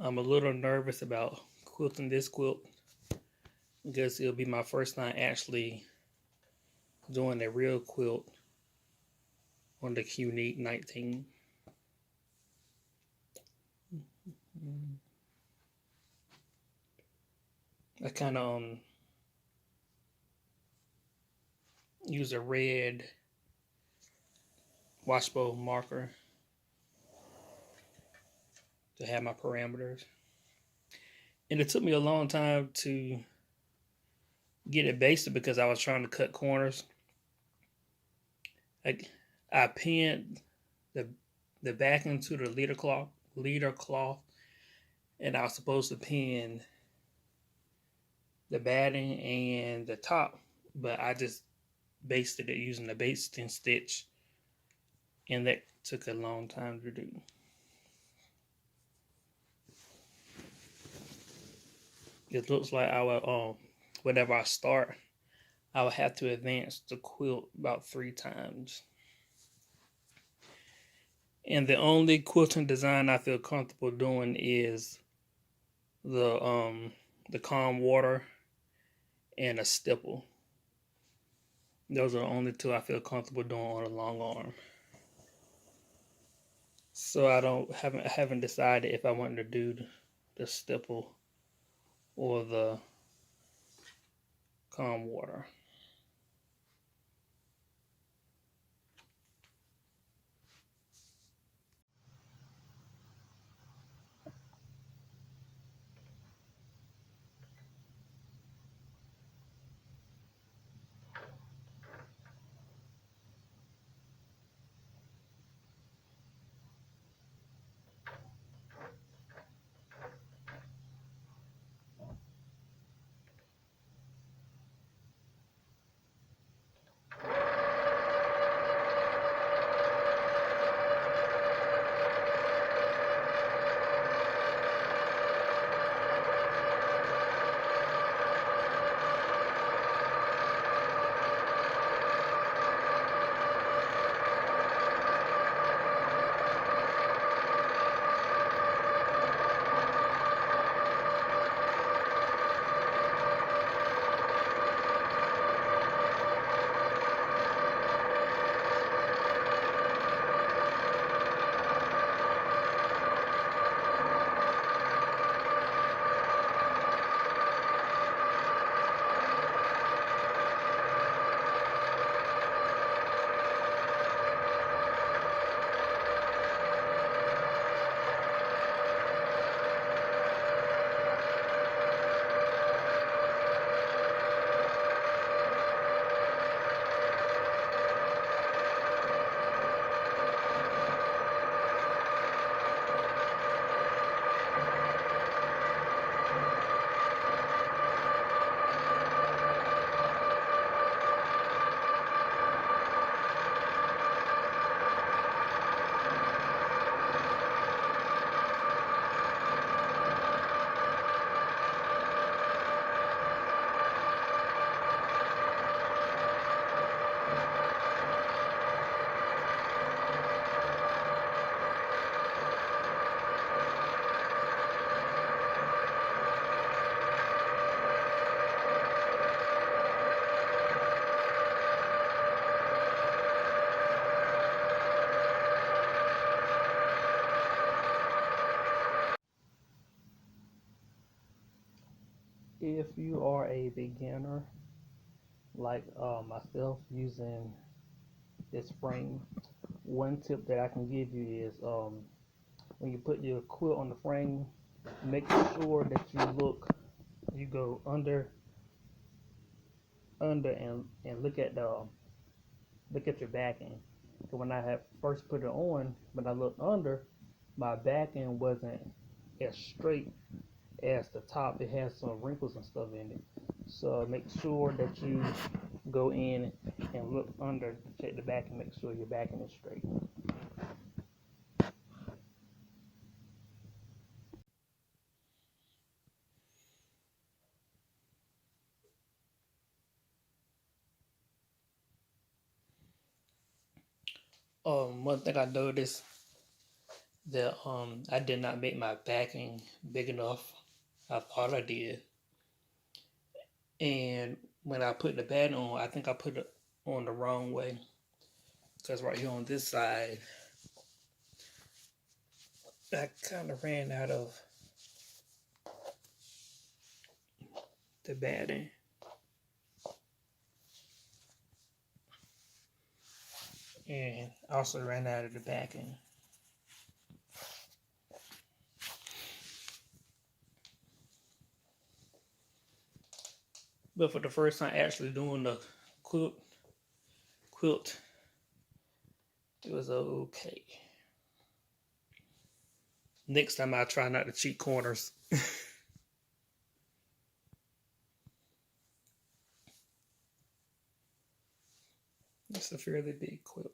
I'm a little nervous about quilting this quilt because it'll be my first time actually doing a real quilt on the Q-Neat 19. I kind of use a red washable marker to have my parameters. And it took me a long time to get it basted because I was trying to cut corners. I pinned the back into the leader cloth, and I was supposed to pin the batting and the top, but I just basted it using the basting stitch, and that took a long time to do. It looks like I will whenever I start, I will have to advance the quilt about 3 times. And the only quilting design I feel comfortable doing is the calm water and a stipple. Those are the only two I feel comfortable doing on a long arm. So I haven't decided if I want to do the stipple or the calm water. If you are a beginner like myself using this frame, one tip that I can give you is when you put your quilt on the frame, make sure that you go under and look at your backing. So when I had first put it on, when I looked under, my backing wasn't as straight as the top. It has some wrinkles and stuff in it. So make sure that you go in and look under to check the back and make sure your backing is straight. One thing I noticed that I did not make my backing big enough. I thought I did. And when I put the band on, I think I put it on the wrong way. Because right here on this side, I kind of ran out of the batting. And also ran out of the backing. But for the first time actually doing the quilt, it was okay. Next time I'll try not to cheat corners. It's a fairly big quilt.